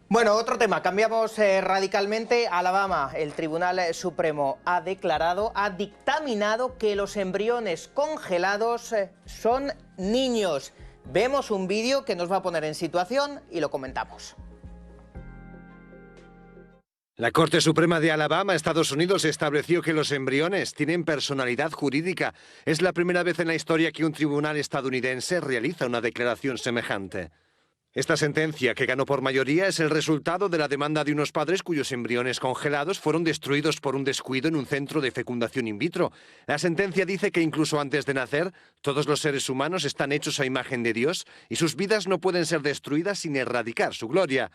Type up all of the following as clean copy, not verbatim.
Bueno, otro tema, cambiamos radicalmente. Alabama, el Tribunal Supremo ha dictaminado que los embriones congelados son niños. Vemos un vídeo que nos va a poner en situación y lo comentamos. La Corte Suprema de Alabama, Estados Unidos, estableció que los embriones tienen personalidad jurídica. Es la primera vez en la historia que un tribunal estadounidense realiza una declaración semejante. Esta sentencia, que ganó por mayoría, es el resultado de la demanda de unos padres cuyos embriones congelados fueron destruidos por un descuido en un centro de fecundación in vitro. La sentencia dice que incluso antes de nacer, todos los seres humanos están hechos a imagen de Dios y sus vidas no pueden ser destruidas sin erradicar su gloria.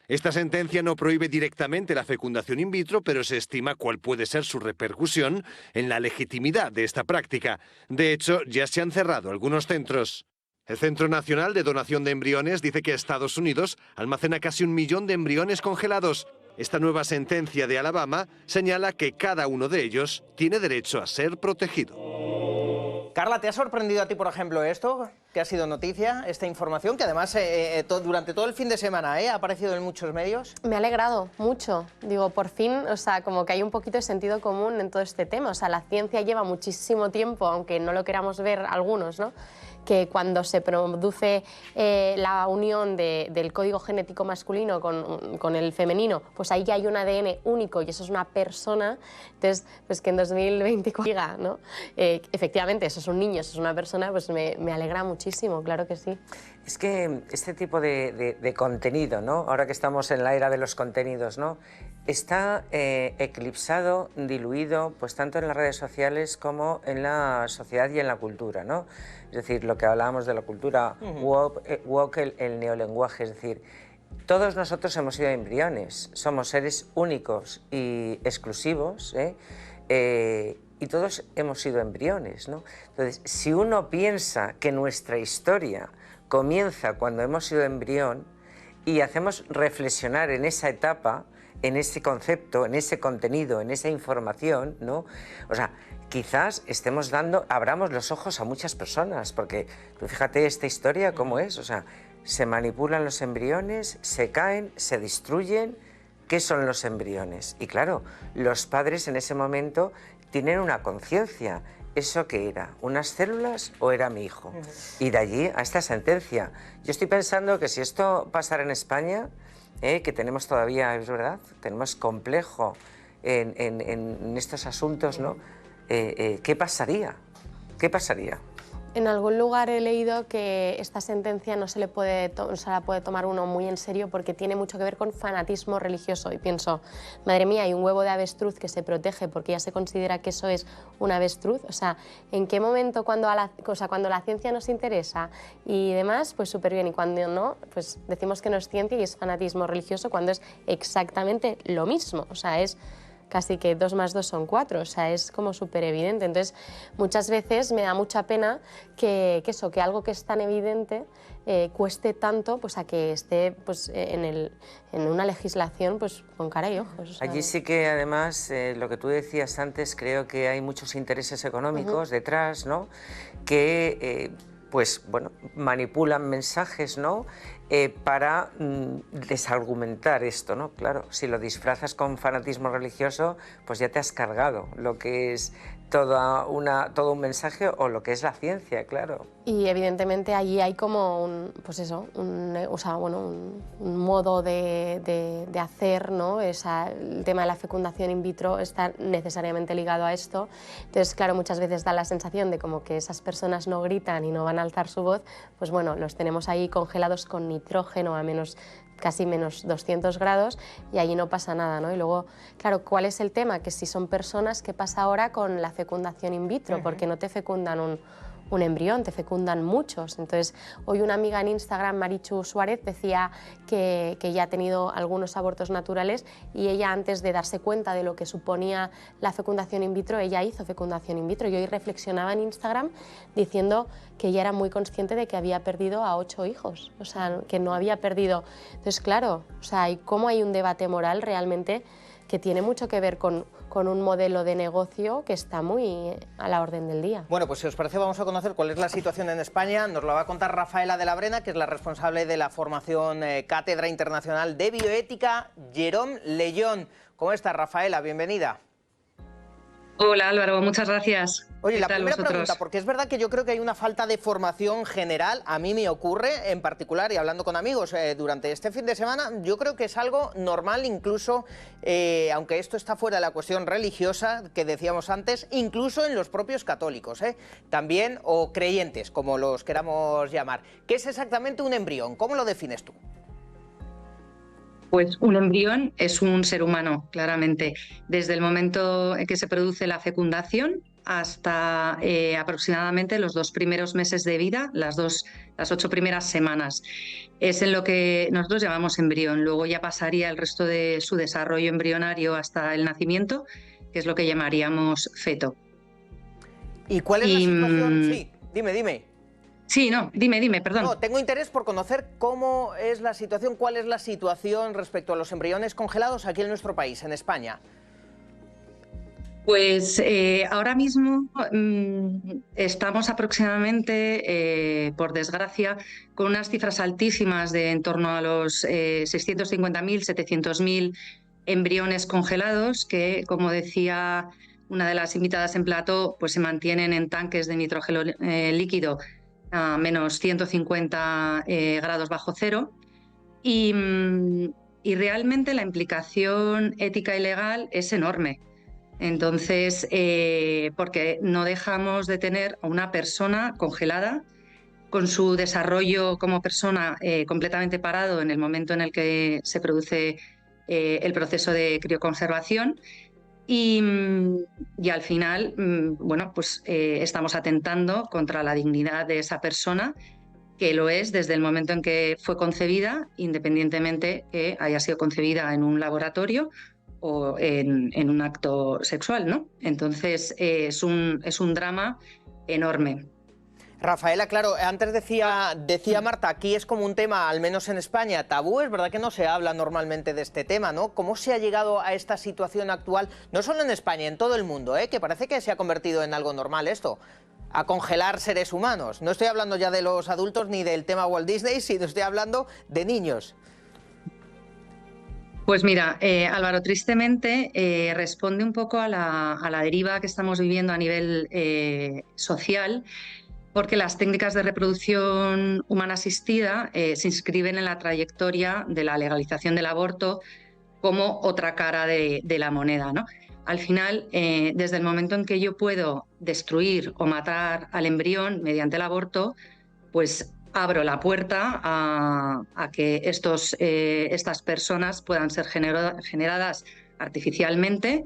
Esta sentencia no prohíbe directamente la fecundación in vitro, pero se estima cuál puede ser su repercusión en la legitimidad de esta práctica. De hecho, ya se han cerrado algunos centros. El Centro Nacional de Donación de Embriones dice que Estados Unidos almacena casi 1 millón de embriones congelados. Esta nueva sentencia de Alabama señala que cada uno de ellos tiene derecho a ser protegido. Carla, ¿te ha sorprendido a ti, por ejemplo, esto, que ha sido noticia, esta información, que además durante todo el fin de semana ha aparecido en muchos medios? Me ha alegrado mucho. Digo, por fin, o sea, como que hay un poquito de sentido común en todo este tema. O sea, la ciencia lleva muchísimo tiempo, aunque no lo queramos ver algunos, ¿no?, que cuando se produce la unión del código genético masculino con el femenino, pues ahí ya hay un ADN único y eso es una persona. Entonces, pues que en 2024 diga, ¿no?, efectivamente, eso es un niño, eso es una persona, pues me alegra muchísimo, claro que sí. Es que este tipo de contenido, ¿no?, ahora que estamos en la era de los contenidos, ¿no?, está eclipsado, diluido, pues tanto en las redes sociales como en la sociedad y en la cultura, ¿no? Es decir, lo que hablábamos de la cultura woke, el neolenguaje, es decir, todos nosotros hemos sido embriones, somos seres únicos y exclusivos, y todos hemos sido embriones, ¿no? Entonces, si uno piensa que nuestra historia comienza cuando hemos sido embrión y hacemos reflexionar en esa etapa, en ese concepto, en ese contenido, en esa información, ¿no?, o sea, quizás abramos los ojos a muchas personas, porque tú fíjate esta historia cómo es, o sea, se manipulan los embriones, se caen, se destruyen. ¿Qué son los embriones? Y claro, los padres en ese momento tienen una conciencia. ¿Eso qué era? ¿Unas células o era mi hijo? Y de allí a esta sentencia. Yo estoy pensando que si esto pasara en España, que tenemos todavía, es verdad, tenemos complejo en estos asuntos, ¿no? ¿Qué pasaría? ¿Qué pasaría? En algún lugar he leído que esta sentencia no se la puede tomar uno muy en serio porque tiene mucho que ver con fanatismo religioso. Y pienso, madre mía, hay un huevo de avestruz que se protege porque ya se considera que eso es un avestruz. O sea, ¿en qué momento cuando la ciencia nos interesa y demás, pues súper bien? Y cuando no, pues decimos que no es ciencia y es fanatismo religioso cuando es exactamente lo mismo. O sea, es casi que 2 más 2 son 4, o sea, es como súper evidente. Entonces, muchas veces me da mucha pena que algo que es tan evidente cueste tanto, pues a que esté pues, en una legislación pues con cara y ojos. O sea, allí sí que además, lo que tú decías antes, creo que hay muchos intereses económicos detrás, ¿no?, que pues bueno, manipulan mensajes, ¿no?, para desargumentar esto, ¿no? Claro, si lo disfrazas con fanatismo religioso, pues ya te has cargado lo que es todo un mensaje o lo que es la ciencia, claro. Y evidentemente allí hay como un modo de hacer, ¿no? El tema de la fecundación in vitro está necesariamente ligado a esto. Entonces, claro, muchas veces da la sensación de como que esas personas no gritan y no van a alzar su voz, pues bueno, los tenemos ahí congelados con nitrógeno a casi menos 200 grados y allí no pasa nada, ¿no? Y luego, claro, ¿cuál es el tema? Que si son personas, ¿qué pasa ahora con la fecundación in vitro? Porque no te fecundan un embrión, te fecundan muchos. Entonces, hoy una amiga en Instagram, Marichu Suárez, decía que ya ha tenido algunos abortos naturales y ella, antes de darse cuenta de lo que suponía la fecundación in vitro, ella hizo fecundación in vitro. Y hoy reflexionaba en Instagram diciendo que ella era muy consciente de que había perdido a 8 hijos, o sea, que no había perdido. Entonces, claro, o sea, ¿cómo hay un debate moral realmente que tiene mucho que ver con un modelo de negocio que está muy a la orden del día. Bueno, pues si os parece vamos a conocer cuál es la situación en España. Nos lo va a contar Rafaela de la Brena, que es la responsable de la formación Cátedra Internacional de Bioética, Jérôme Leyón. ¿Cómo estás, Rafaela? Bienvenida. Hola Álvaro, muchas gracias. Oye, la primera vosotros? pregunta, porque es verdad que yo creo que hay una falta de formación general, a mí me ocurre en particular, y hablando con amigos durante este fin de semana, yo creo que es algo normal, incluso, aunque esto está fuera de la cuestión religiosa que decíamos antes, incluso en los propios católicos, también, o creyentes, como los queramos llamar. ¿Qué es exactamente un embrión? ¿Cómo lo defines tú? Pues un embrión es un ser humano, claramente, desde el momento en que se produce la fecundación hasta aproximadamente los 2 primeros meses de vida, las 8 primeras semanas. Es en lo que nosotros llamamos embrión. Luego ya pasaría el resto de su desarrollo embrionario hasta el nacimiento, que es lo que llamaríamos feto. ¿Y cuál es la situación? Sí, dime. Sí, no, dime, perdón. No, tengo interés por conocer cómo es la situación, cuál es la situación respecto a los embriones congelados aquí en nuestro país, en España. Pues ahora mismo estamos aproximadamente, por desgracia, con unas cifras altísimas de en torno a los 650.000, 700.000 embriones congelados que, como decía una de las invitadas en plató, pues se mantienen en tanques de nitrógeno líquido a menos 150 grados bajo cero y realmente la implicación ética y legal es enorme. Entonces, porque no dejamos de tener a una persona congelada con su desarrollo como persona completamente parado en el momento en el que se produce el proceso de crioconservación. Y al final, bueno, pues estamos atentando contra la dignidad de esa persona, que lo es desde el momento en que fue concebida, independientemente que haya sido concebida en un laboratorio o en un acto sexual, ¿no? Entonces es un drama enorme. Rafaela, claro, antes decía Marta, aquí es como un tema, al menos en España, tabú. Es verdad que no se habla normalmente de este tema, ¿no? ¿Cómo se ha llegado a esta situación actual, no solo en España, en todo el mundo, que parece que se ha convertido en algo normal esto, a congelar seres humanos? No estoy hablando ya de los adultos ni del tema Walt Disney, sino estoy hablando de niños. Pues mira, Álvaro, tristemente responde un poco a la deriva que estamos viviendo a nivel social, porque las técnicas de reproducción humana asistida se inscriben en la trayectoria de la legalización del aborto como otra cara de la moneda, ¿no? Al final, desde el momento en que yo puedo destruir o matar al embrión mediante el aborto, pues abro la puerta a que estas personas puedan ser generadas artificialmente,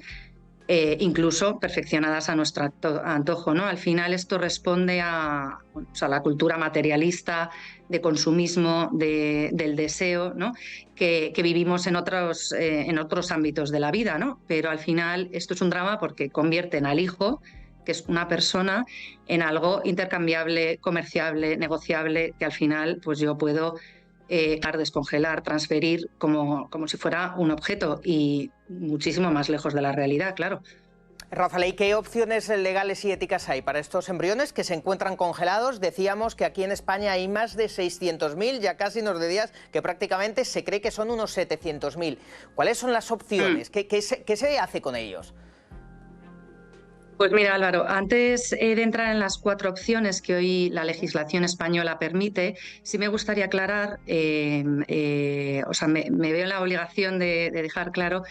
incluso perfeccionadas a nuestro antojo, ¿no? Al final esto responde a la cultura materialista, de consumismo, del deseo, ¿no? que vivimos en otros ámbitos de la vida, ¿no? Pero al final esto es un drama porque convierten al hijo, que es una persona, en algo intercambiable, comerciable, negociable, que al final pues yo puedo descongelar, transferir como si fuera un objeto, y muchísimo más lejos de la realidad, claro. Rafael, ¿y qué opciones legales y éticas hay para estos embriones que se encuentran congelados? Decíamos que aquí en España hay más de 600.000, ya casi nos decías que prácticamente se cree que son unos 700.000. ¿Cuáles son las opciones? ¿Qué se hace con ellos? Pues mira, Álvaro, antes de entrar en las 4 opciones que hoy la legislación española permite, sí me gustaría aclarar, me veo en la obligación de dejar claro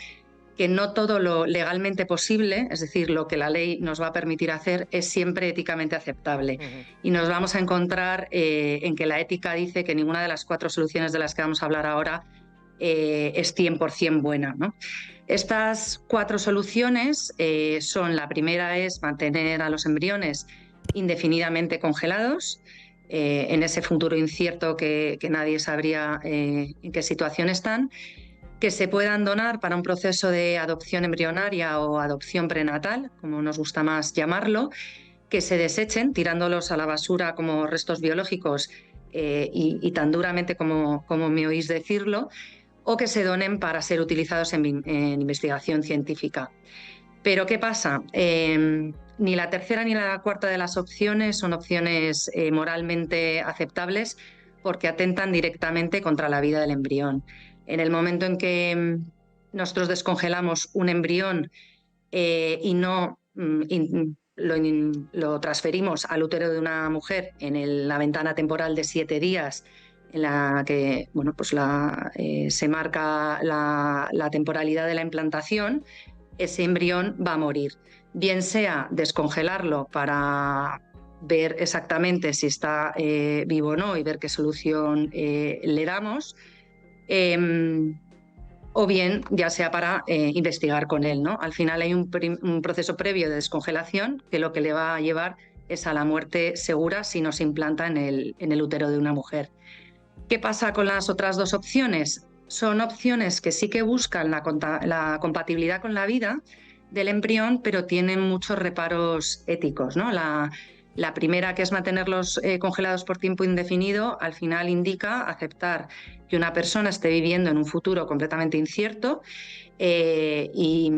que no todo lo legalmente posible, es decir, lo que la ley nos va a permitir hacer, es siempre éticamente aceptable. Y nos vamos a encontrar en que la ética dice que ninguna de las 4 soluciones de las que vamos a hablar ahora es 100% buena, ¿no? Estas 4 soluciones son: la primera es mantener a los embriones indefinidamente congelados, en ese futuro incierto que nadie sabría en qué situación están, que se puedan donar para un proceso de adopción embrionaria o adopción prenatal, como nos gusta más llamarlo, que se desechen tirándolos a la basura como restos biológicos y tan duramente como me oís decirlo, o que se donen para ser utilizados en investigación científica. Pero ¿qué pasa? Ni la tercera ni la cuarta de las opciones son opciones moralmente aceptables porque atentan directamente contra la vida del embrión. En el momento en que nosotros descongelamos un embrión y no lo transferimos al útero de una mujer en la ventana temporal de 7 días, en la que bueno, pues se marca la temporalidad de la implantación, ese embrión va a morir. Bien sea descongelarlo para ver exactamente si está vivo o no y ver qué solución le damos, o bien ya sea para investigar con él, ¿no? Al final hay un proceso previo de descongelación que lo que le va a llevar es a la muerte segura si no se implanta en el útero de una mujer. ¿Qué pasa con las otras dos opciones? Son opciones que sí que buscan la compatibilidad con la vida del embrión, pero tienen muchos reparos éticos, ¿no? La primera, que es mantenerlos congelados por tiempo indefinido, al final indica aceptar que una persona esté viviendo en un futuro completamente incierto y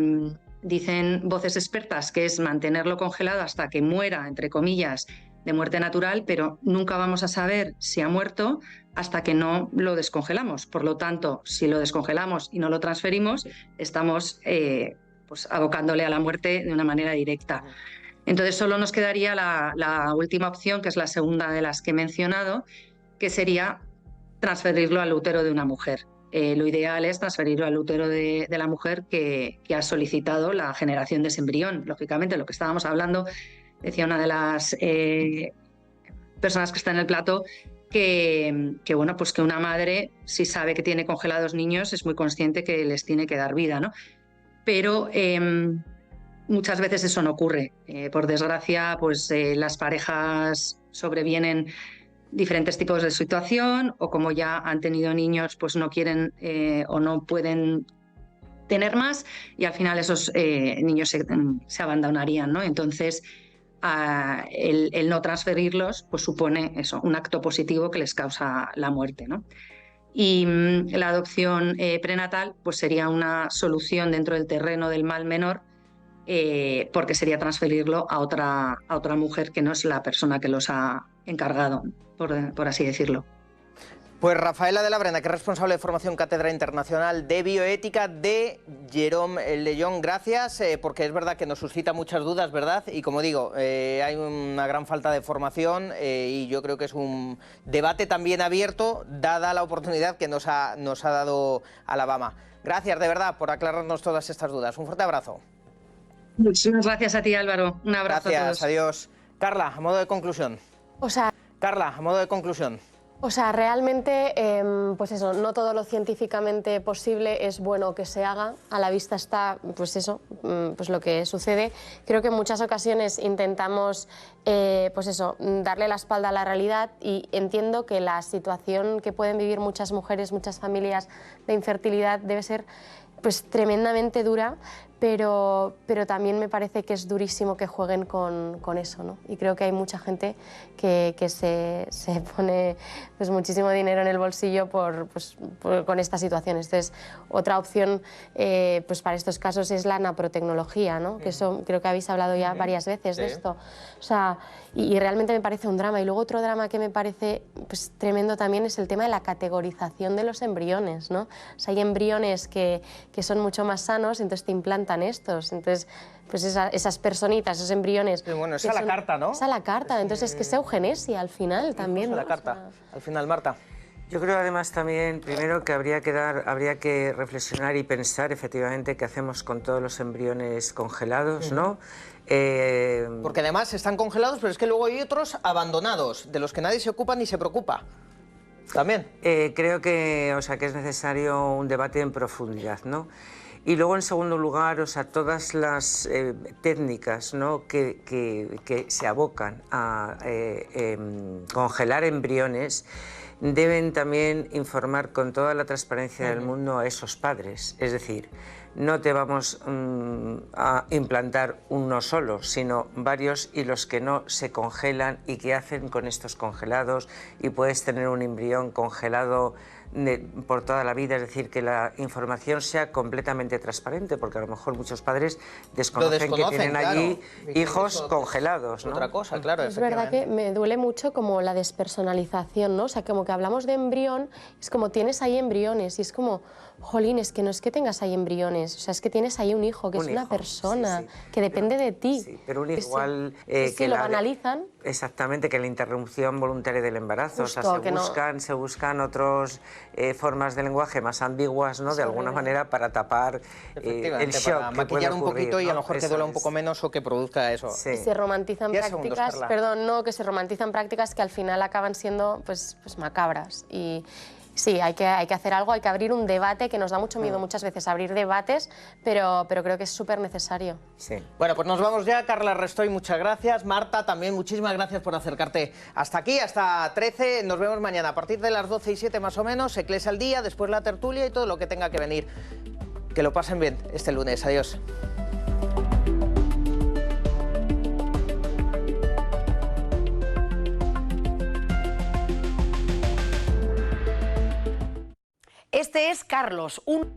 dicen voces expertas que es mantenerlo congelado hasta que muera, entre comillas, de muerte natural, pero nunca vamos a saber si ha muerto hasta que no lo descongelamos. Por lo tanto, si lo descongelamos y no lo transferimos, estamos pues abocándole a la muerte de una manera directa. Entonces solo nos quedaría la última opción, que es la segunda de las que he mencionado, que sería transferirlo al útero de una mujer. Lo ideal es transferirlo al útero de la mujer que ha solicitado la generación de ese embrión. Lógicamente, lo que estábamos hablando, decía una de las personas que está en el plato, que bueno, pues que una madre, si sabe que tiene congelados niños, es muy consciente que les tiene que dar vida, ¿no? Pero muchas veces eso no ocurre. Por desgracia, pues las parejas sobrevienen diferentes tipos de situación, o como ya han tenido niños, pues no quieren o no pueden tener más, y al final esos niños se abandonarían, ¿no? Entonces, el no transferirlos pues supone eso, un acto positivo que les causa la muerte, ¿no? Y la adopción prenatal pues sería una solución dentro del terreno del mal menor, porque sería transferirlo a otra mujer que no es la persona que los ha encargado, por así decirlo. Pues Rafaela de la Brena, que es responsable de formación Cátedra Internacional de Bioética de Jérôme Lejong, gracias, porque es verdad que nos suscita muchas dudas, ¿verdad? Y como digo, hay una gran falta de formación y yo creo que es un debate también abierto, dada la oportunidad que nos ha dado Alabama. Gracias, de verdad, por aclararnos todas estas dudas. Un fuerte abrazo. Muchas gracias a ti, Álvaro. Un abrazo a todos. Adiós. Carla, a modo de conclusión. Carla, a modo de conclusión. O sea, realmente, pues eso, no todo lo científicamente posible es bueno que se haga. A la vista está, pues eso, pues lo que sucede. Creo que en muchas ocasiones intentamos, pues eso, darle la espalda a la realidad, y entiendo que la situación que pueden vivir muchas mujeres, muchas familias de infertilidad debe ser pues tremendamente dura, pero también me parece que es durísimo que jueguen con eso, ¿no? Y creo que hay mucha gente que se pone pues muchísimo dinero en el bolsillo con estas situaciones. Entonces, otra opción pues para estos casos es la naprotecnología, ¿no? Que eso creo que habéis hablado ya varias veces de esto. O sea, y realmente me parece un drama. Y luego otro drama que me parece pues tremendo también es el tema de la categorización de los embriones, ¿no? O sea, hay embriones que son mucho más sanos, entonces te implantan estos. Entonces, pues esas personitas, esos embriones... Sí, bueno, es a la carta, ¿no? Es a la carta, entonces es que es eugenesia al final también, ¿no? ¿no? A la carta, al final, Marta. Yo creo además también, primero, que habría que reflexionar y pensar efectivamente qué hacemos con todos los embriones congelados, ¿no? Porque además están congelados, pero es que luego hay otros abandonados, de los que nadie se ocupa ni se preocupa. También. Creo que, o sea, que es necesario un debate en profundidad, ¿no? Y luego, en segundo lugar, o sea, todas las técnicas, ¿no?, que se abocan a congelar embriones deben también informar con toda la transparencia del mundo a esos padres. Es decir, no te vamos a implantar uno solo, sino varios, y los que no se congelan y qué hacen con estos congelados, y puedes tener un embrión congelado por toda la vida, es decir, que la información sea completamente transparente, porque a lo mejor muchos padres desconocen que tienen allí hijos congelados, ¿no? Otra cosa, claro. Es verdad que me duele mucho como la despersonalización, ¿no? O sea, como que hablamos de embrión, es como tienes ahí embriones y es como, jolín, es que no es que tengas ahí embriones, o sea, es que tienes ahí un hijo, que es una persona, que depende de ti. Sí, pero un igual... que lo banalizan. Exactamente, que la interrupción voluntaria del embarazo, Justo, o sea, se buscan otras formas de lenguaje más ambiguas, ¿no? De alguna manera para tapar el shock para que maquillar puede un ocurrir, poquito y a lo ¿no? mejor que duela un poco menos o que produzca eso. Sí. Y se romantizan 10 segundos, prácticas, Carla. perdón, no, que se romantizan prácticas que al final acaban siendo pues macabras. Y sí, hay que hacer algo, hay que abrir un debate, que nos da mucho miedo muchas veces abrir debates, pero creo que es súper necesario. Sí. Bueno, pues nos vamos ya. Carla Restoy, muchas gracias. Marta, también muchísimas gracias por acercarte hasta aquí, hasta 13. Nos vemos mañana a partir de las 12 y 7 más o menos. Eclesia al día, después la tertulia y todo lo que tenga que venir. Que lo pasen bien este lunes. Adiós. Este es Carlos, un